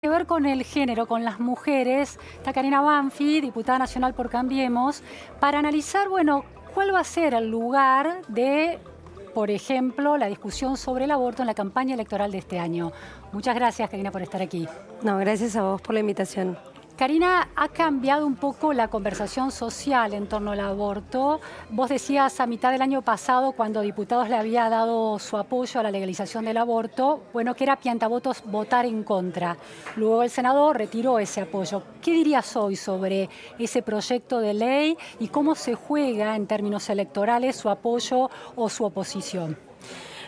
que ver con el género, con las mujeres. Está Karina Banfi, diputada nacional por Cambiemos, para analizar, bueno, cuál va a ser el lugar de, por ejemplo, la discusión sobre el aborto en la campaña electoral de este año. Muchas gracias, Karina, por estar aquí. No, gracias a vos por la invitación. Karina, ha cambiado un poco la conversación social en torno al aborto. Vos decías a mitad del año pasado, cuando diputados le había dado su apoyo a la legalización del aborto, bueno, que era piantavotos votar en contra. Luego el senador retiró ese apoyo. ¿Qué dirías hoy sobre ese proyecto de ley y cómo se juega en términos electorales su apoyo o su oposición?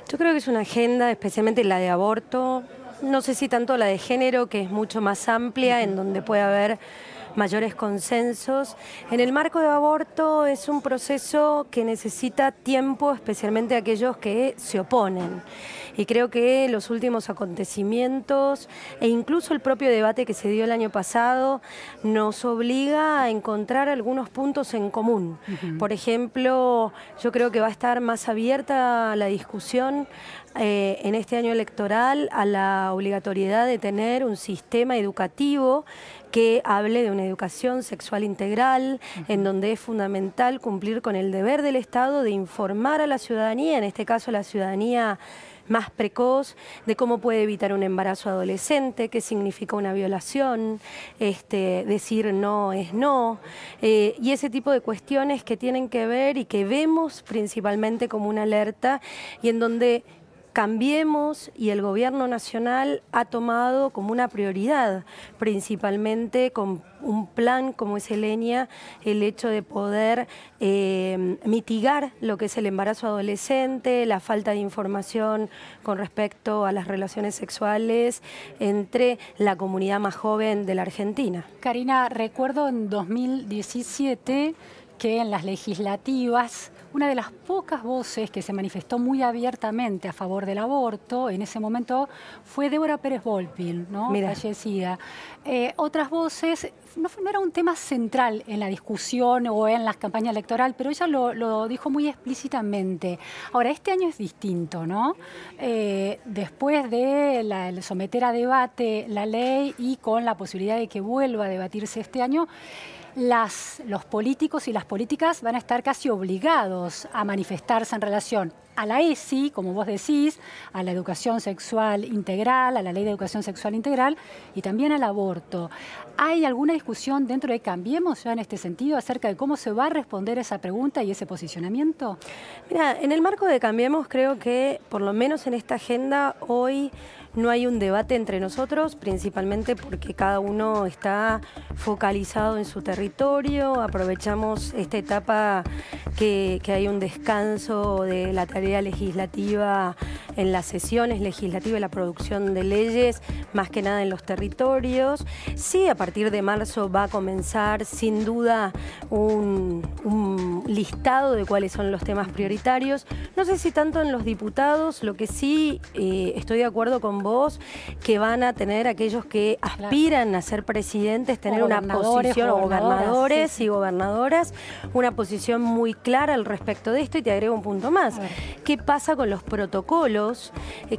Yo creo que es una agenda, especialmente la de aborto, no sé si tanto la de género, que es mucho más amplia, en donde puede haber mayores consensos. En el marco de aborto es un proceso que necesita tiempo, especialmente aquellos que se oponen. Y creo que los últimos acontecimientos e incluso el propio debate que se dio el año pasado nos obliga a encontrar algunos puntos en común. Por ejemplo, yo creo que va a estar más abierta la discusión en este año electoral a la obligatoriedad de tener un sistema educativo que hable de una educación sexual integral, en donde es fundamental cumplir con el deber del Estado de informar a la ciudadanía, en este caso la ciudadanía más precoz, de cómo puede evitar un embarazo adolescente, qué significa una violación, decir no es no, y ese tipo de cuestiones que tienen que ver y que vemos principalmente como una alerta y en donde Cambiemos y el Gobierno Nacional ha tomado como una prioridad, principalmente con un plan como es el ENIA, el hecho de poder mitigar lo que es el embarazo adolescente, la falta de información con respecto a las relaciones sexuales entre la comunidad más joven de la Argentina. Karina, recuerdo en 2017 que en las legislativas una de las pocas voces que se manifestó muy abiertamente a favor del aborto en ese momento fue Débora Pérez Volpil, ¿no? Fallecida. Otras voces, no era un tema central en la discusión o en la campaña electoral, pero ella lo dijo muy explícitamente. Ahora, este año es distinto, ¿no? Después de someter a debate la ley y con la posibilidad de que vuelva a debatirse este año, los políticos y las políticas van a estar casi obligados a manifestarse en relación a la ESI, como vos decís, a la educación sexual integral, a la ley de educación sexual integral y también al aborto. ¿Hay alguna discusión dentro de Cambiemos ya en este sentido acerca de cómo se va a responder esa pregunta y ese posicionamiento? Mira, en el marco de Cambiemos creo que por lo menos en esta agenda hoy no hay un debate entre nosotros, principalmente porque cada uno está focalizado en su territorio. Aprovechamos esta etapa que hay un descanso de la tarea legislativa en las sesiones legislativas y la producción de leyes, más que nada en los territorios. Sí, a partir de marzo va a comenzar sin duda un listado de cuáles son los temas prioritarios. No sé si tanto en los diputados, lo que sí estoy de acuerdo con vos, que van a tener aquellos que aspiran a ser presidentes, tener una posición, o gobernadores y gobernadoras, una posición muy clara al respecto de esto. Y te agrego un punto más. ¿Qué pasa con los protocolos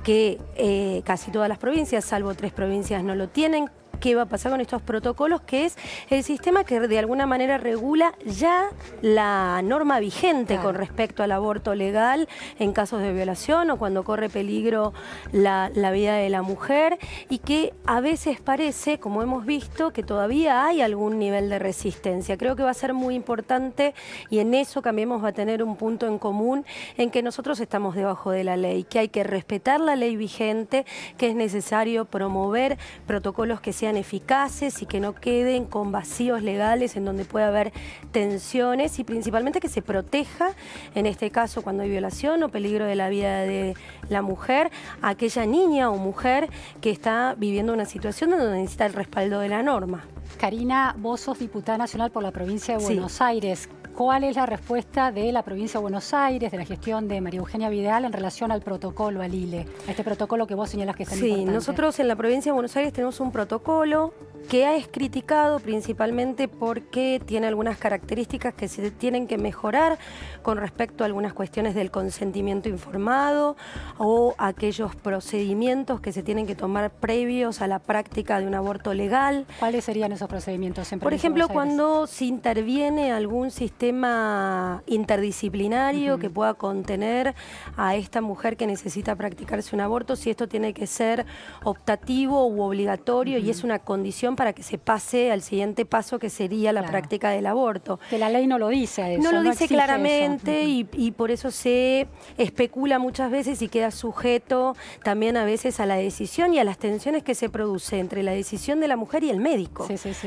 que casi todas las provincias, salvo 3 provincias, no lo tienen? ¿Qué va a pasar con estos protocolos? Que es el sistema que de alguna manera regula ya la norma vigente con respecto al aborto legal en casos de violación o cuando corre peligro la vida de la mujer, y que a veces parece, como hemos visto, que todavía hay algún nivel de resistencia. Creo que va a ser muy importante y en eso Cambiemos va a tener un punto en común en que nosotros estamos debajo de la ley, que hay que respetar la ley vigente, que es necesario promover protocolos que sean eficaces y que no queden con vacíos legales en donde pueda haber tensiones, y principalmente que se proteja, en este caso cuando hay violación o peligro de la vida de la mujer, a aquella niña o mujer que está viviendo una situación donde necesita el respaldo de la norma. Karina, vos sos diputada nacional por la provincia de Buenos Aires. ¿Cuál es la respuesta de la provincia de Buenos Aires, de la gestión de María Eugenia Vidal en relación al protocolo, al ILE, a este protocolo que vos señalás que es tan importante? Sí, nosotros en la provincia de Buenos Aires tenemos un protocolo que es criticado principalmente porque tiene algunas características que se tienen que mejorar con respecto a algunas cuestiones del consentimiento informado o aquellos procedimientos que se tienen que tomar previos a la práctica de un aborto legal. ¿Cuáles serían esos procedimientos? Por ejemplo, cuando se interviene algún sistema interdisciplinario que pueda contener a esta mujer que necesita practicarse un aborto, si esto tiene que ser optativo u obligatorio y es una condición para que se pase al siguiente paso, que sería la práctica del aborto. Que la ley no lo dice a eso. No lo dice claramente y por eso se especula muchas veces y queda sujeto también a veces a la decisión y a las tensiones que se produce entre la decisión de la mujer y el médico.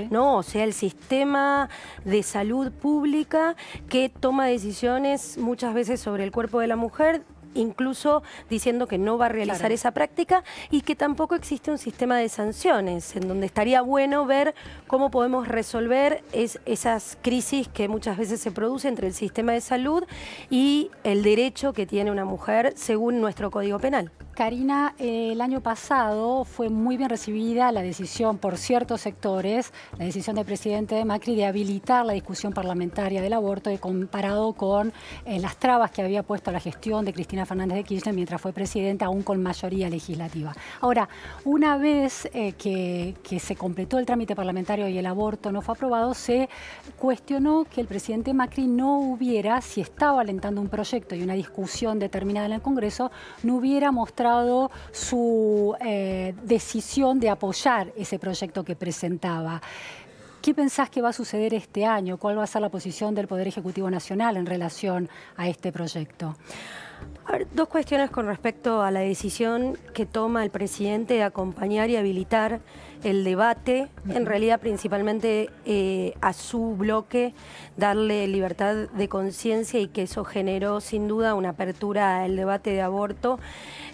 ¿No? O sea, el sistema de salud pública que toma decisiones muchas veces sobre el cuerpo de la mujer, incluso diciendo que no va a realizar esa práctica y que tampoco existe un sistema de sanciones, en donde estaría bueno ver cómo podemos resolver esas crisis que muchas veces se producen entre el sistema de salud y el derecho que tiene una mujer según nuestro Código Penal. Karina, el año pasado fue muy bien recibida la decisión por ciertos sectores, la decisión del presidente Macri de habilitar la discusión parlamentaria del aborto comparado con las trabas que había puesto la gestión de Cristina Fernández de Kirchner mientras fue presidenta, aún con mayoría legislativa. Ahora, una vez que se completó el trámite parlamentario y el aborto no fue aprobado, se cuestionó que el presidente Macri no hubiera, si estaba alentando un proyecto y una discusión determinada en el Congreso, no hubiera mostrado su decisión de apoyar ese proyecto que presentaba. ¿Qué pensás que va a suceder este año? ¿Cuál va a ser la posición del Poder Ejecutivo Nacional en relación a este proyecto? A ver, dos cuestiones con respecto a la decisión que toma el presidente de acompañar y habilitar el debate, en realidad principalmente a su bloque, darle libertad de conciencia y que eso generó sin duda una apertura al debate de aborto.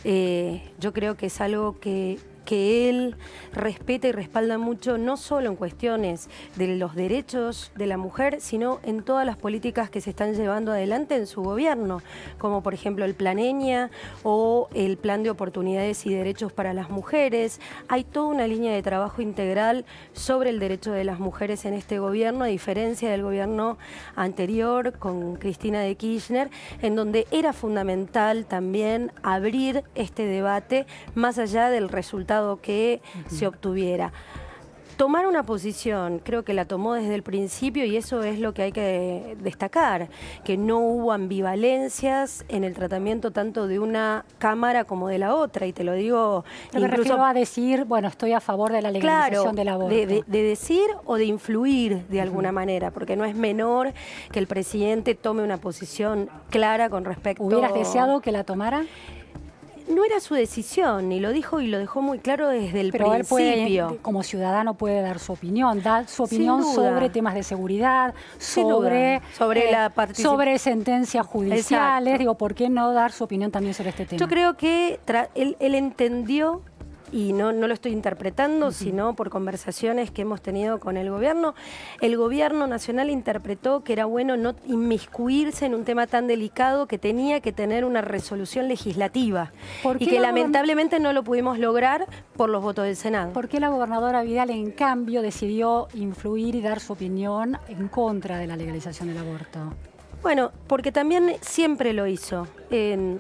Yo creo que es algo que él respeta y respalda mucho, no solo en cuestiones de los derechos de la mujer, sino en todas las políticas que se están llevando adelante en su gobierno, como por ejemplo el Plan Eña o el Plan de Oportunidades y Derechos para las Mujeres. Hay toda una línea de trabajo integral sobre el derecho de las mujeres en este gobierno, a diferencia del gobierno anterior con Cristina de Kirchner, en donde era fundamental también abrir este debate más allá del resultado que se obtuviera. Tomar una posición, creo que la tomó desde el principio y eso es lo que hay que destacar, que no hubo ambivalencias en el tratamiento tanto de una cámara como de la otra, y te lo digo... Pero me refiero a decir, bueno, estoy a favor de la legalización del aborto. De decir o de influir de alguna manera, porque no es menor que el presidente tome una posición clara con respecto... ¿Hubieras deseado que la tomara? No era su decisión, y lo dijo y lo dejó muy claro desde el principio. Él puede, como ciudadano puede dar su opinión, sobre temas de seguridad, sobre sentencias judiciales. Exacto. Digo, ¿por qué no dar su opinión también sobre este tema? Yo creo que él entendió, y no lo estoy interpretando, sino por conversaciones que hemos tenido con el gobierno nacional interpretó que era bueno no inmiscuirse en un tema tan delicado, que tenía que tener una resolución legislativa y que lamentablemente no lo pudimos lograr por los votos del Senado. ¿Por qué la gobernadora Vidal, en cambio, decidió influir y dar su opinión en contra de la legalización del aborto? Bueno, porque también siempre lo hizo.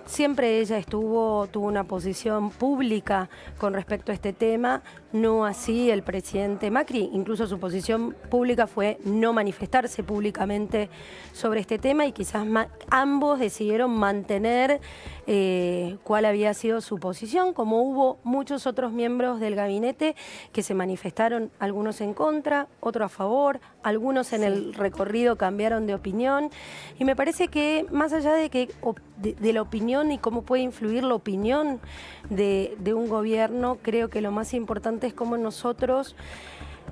Siempre ella tuvo una posición pública con respecto a este tema, no así el presidente Macri. Incluso su posición pública fue no manifestarse públicamente sobre este tema y quizás ambos decidieron mantener cuál había sido su posición, como hubo muchos otros miembros del gabinete que se manifestaron, algunos en contra, otros a favor, algunos en el recorrido cambiaron de opinión. Y me parece que más allá de la opinión y cómo puede influir la opinión de un gobierno, creo que lo más importante es cómo nosotros,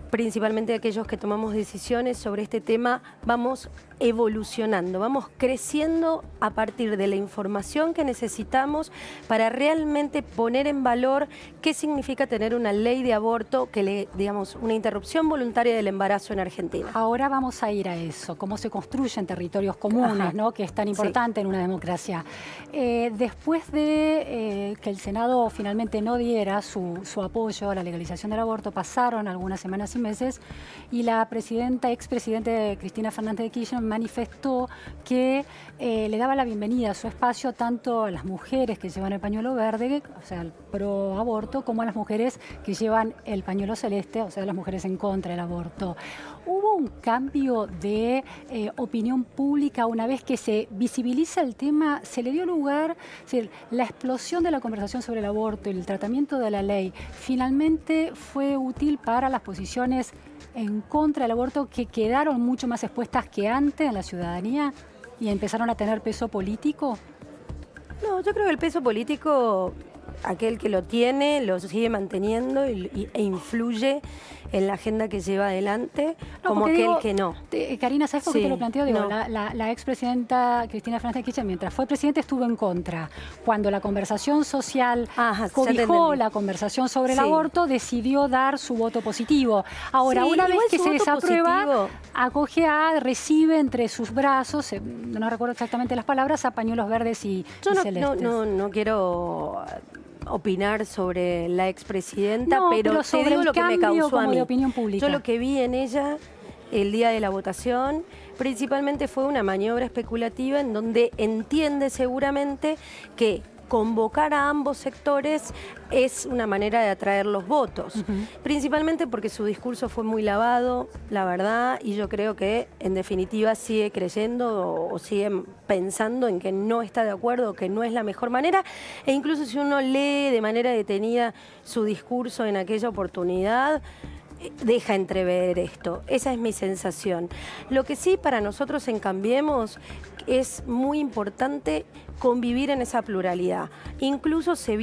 principalmente aquellos que tomamos decisiones sobre este tema, vamos evolucionando, vamos creciendo a partir de la información que necesitamos para realmente poner en valor qué significa tener una ley de aborto, digamos, una interrupción voluntaria del embarazo en Argentina. Ahora vamos a ir a eso, cómo se construyen territorios comunes, ¿no? Que es tan importante en una democracia. Después de que el Senado finalmente no diera su apoyo a la legalización del aborto, pasaron algunas semanas y 12 meses, y la expresidenta Cristina Fernández de Kirchner manifestó que le daba la bienvenida a su espacio tanto a las mujeres que llevan el pañuelo verde, o sea, el pro aborto, como a las mujeres que llevan el pañuelo celeste, o sea, las mujeres en contra del aborto. ¿Hubo un cambio de opinión pública una vez que se visibiliza el tema? ¿Se le dio lugar? Es decir, la explosión de la conversación sobre el aborto y el tratamiento de la ley finalmente fue útil para las posiciones en contra del aborto, que quedaron mucho más expuestas que antes en la ciudadanía y empezaron a tener peso político? No, yo creo que el peso político, aquel que lo tiene, lo sigue manteniendo e influye en la agenda que lleva adelante, no, como aquel digo, que no. Karina, ¿sabes por qué te lo planteo? Digo, no. la expresidenta Cristina Fernández de Kirchner, mientras fue presidenta, estuvo en contra. Cuando la conversación social cobijó la conversación sobre el aborto, decidió dar su voto positivo. Ahora, una vez que se desaprueba, recibe entre sus brazos, no recuerdo exactamente las palabras, a pañuelos verdes y celestes. No quiero opinar sobre la expresidenta, pero te digo lo que me causó a mí. De opinión pública. Yo lo que vi en ella el día de la votación principalmente fue una maniobra especulativa en donde entiende seguramente que convocar a ambos sectores es una manera de atraer los votos, principalmente porque su discurso fue muy lavado, la verdad, y yo creo que en definitiva sigue creyendo o sigue pensando en que no está de acuerdo, que no es la mejor manera, e incluso si uno lee de manera detenida su discurso en aquella oportunidad, deja entrever esto. Esa es mi sensación. Lo que sí para nosotros en Cambiemos es muy importante convivir en esa pluralidad. Incluso se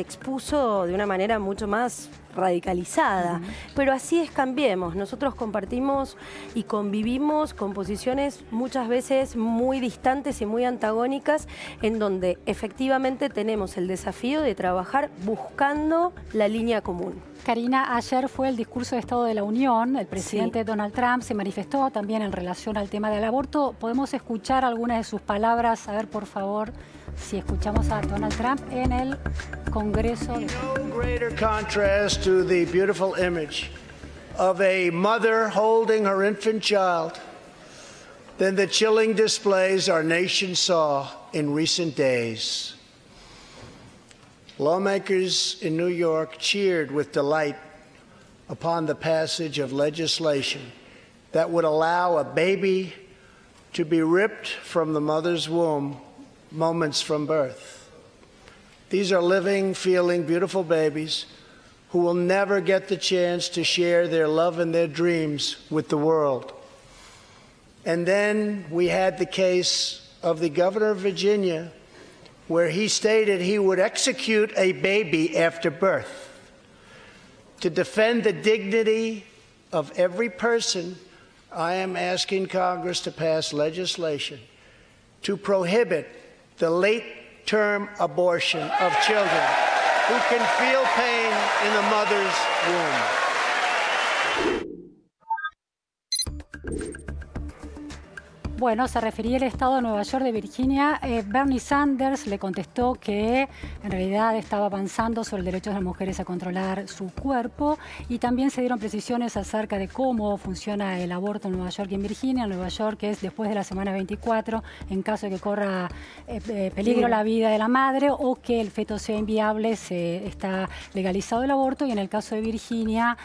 expuso de una manera mucho más radicalizada, pero así es Cambiemos. Nosotros compartimos y convivimos con posiciones muchas veces muy distantes y muy antagónicas, en donde efectivamente tenemos el desafío de trabajar buscando la línea común. Karina, ayer fue el discurso de Estado de la Unión. El presidente Donald Trump se manifestó también en relación al tema del aborto. ¿Podemos escuchar algunas de sus palabras? A ver, por favor, si escuchamos a Donald Trump en el Congreso. No greater contrast to the beautiful image of a mother holding her infant child than the chilling displays our nation saw in recent days. Lawmakers in New York cheered with delight upon the passage of legislation that would allow a baby to be ripped from the mother's womb moments from birth. These are living, feeling, beautiful babies who will never get the chance to share their love and their dreams with the world. And then we had the case of the governor of Virginia, where he stated he would execute a baby after birth. To defend the dignity of every person, I am asking Congress to pass legislation to prohibit the late-term abortion of children who can feel pain in the mother's womb. Bueno, se refería al estado de Nueva York, de Virginia. Bernie Sanders le contestó que en realidad estaba avanzando sobre el derecho de las mujeres a controlar su cuerpo, y también se dieron precisiones acerca de cómo funciona el aborto en Nueva York y en Virginia. En Nueva York es después de la semana 24, en caso de que corra peligro la vida de la madre o que el feto sea inviable, se está legalizado el aborto. Y en el caso de Virginia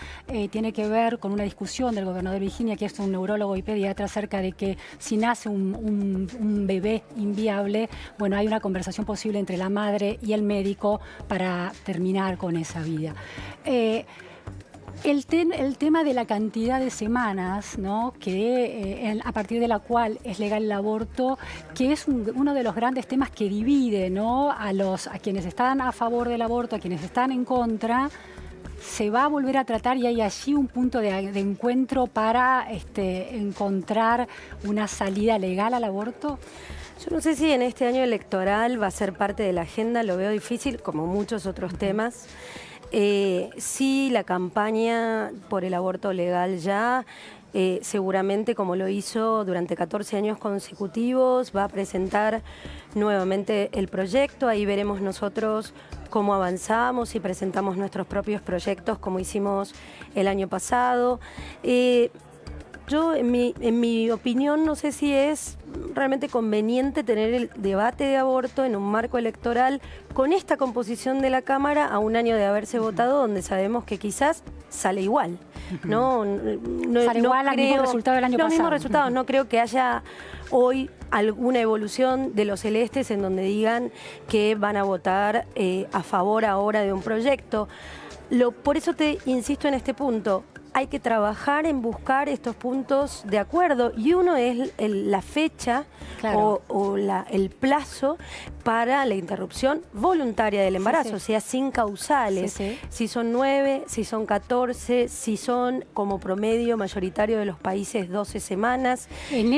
tiene que ver con una discusión del gobernador de Virginia, que es un neurólogo y pediatra, acerca de que si nace un bebé inviable, bueno, hay una conversación posible entre la madre y el médico para terminar con esa vida. El tema de la cantidad de semanas, ¿no?, que a partir de la cual es legal el aborto, que es uno de los grandes temas que divide, ¿no?, a quienes están a favor del aborto, a quienes están en contra. ¿Se va a volver a tratar y hay allí un punto de encuentro para encontrar una salida legal al aborto? Yo no sé si en este año electoral va a ser parte de la agenda, lo veo difícil, como muchos otros temas. sí, la campaña por el aborto legal ya, seguramente como lo hizo durante 14 años consecutivos, va a presentar nuevamente el proyecto. Ahí veremos nosotros cómo avanzamos y presentamos nuestros propios proyectos como hicimos el año pasado. Yo, en mi opinión, no sé si es realmente conveniente tener el debate de aborto en un marco electoral con esta composición de la Cámara a un año de haberse votado, donde sabemos que quizás sale igual. No sale igual al mismo resultado del año pasado. Los mismos resultados. No creo que haya hoy alguna evolución de los celestes en donde digan que van a votar a favor ahora de un proyecto. Por eso te insisto en este punto. Hay que trabajar en buscar estos puntos de acuerdo y uno es la fecha, claro, o el plazo para la interrupción voluntaria del embarazo, o sea, sin causales. Si son 9, si son 14, si son como promedio mayoritario de los países 12 semanas. En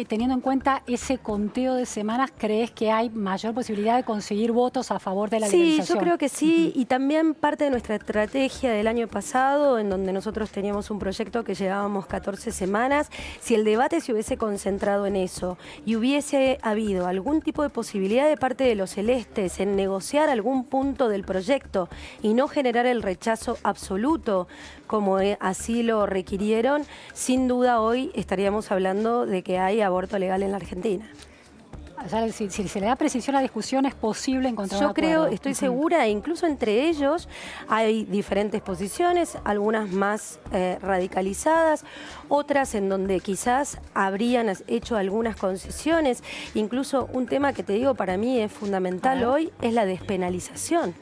teniendo en cuenta ese conteo de semanas, ¿crees que hay mayor posibilidad de conseguir votos a favor de la legalización? Sí, yo creo que sí, y también parte de nuestra estrategia del año pasado, en donde nosotros teníamos un proyecto que llevábamos 14 semanas, si el debate se hubiese concentrado en eso y hubiese habido algún tipo de posibilidad de parte de los celestes en negociar algún punto del proyecto y no generar el rechazo absoluto como así lo requirieron, sin duda hoy estaríamos hablando de que hay aborto legal en la Argentina. O sea, si se le da precisión a la discusión, es posible encontrar un acuerdo. Yo creo, estoy segura, incluso entre ellos hay diferentes posiciones, algunas más radicalizadas, otras en donde quizás habrían hecho algunas concesiones. Incluso un tema que te digo para mí es fundamental hoy es la despenalización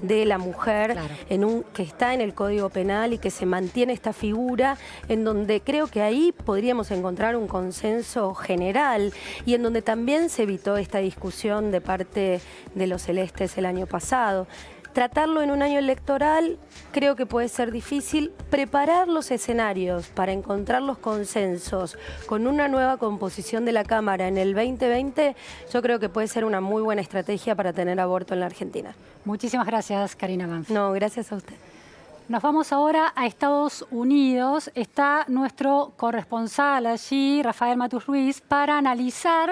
de la mujer, claro, que está en el Código Penal y que se mantiene esta figura, en donde creo que ahí podríamos encontrar un consenso general y en donde también se evitó esta discusión de parte de los celestes el año pasado. Tratarlo en un año electoral creo que puede ser difícil. Preparar los escenarios para encontrar los consensos con una nueva composición de la Cámara en el 2020, yo creo que puede ser una muy buena estrategia para tener aborto en la Argentina. Muchísimas gracias, Karina Banfi. No, gracias a usted. Nos vamos ahora a Estados Unidos. Está nuestro corresponsal allí, Rafael Matus Ruiz, para analizar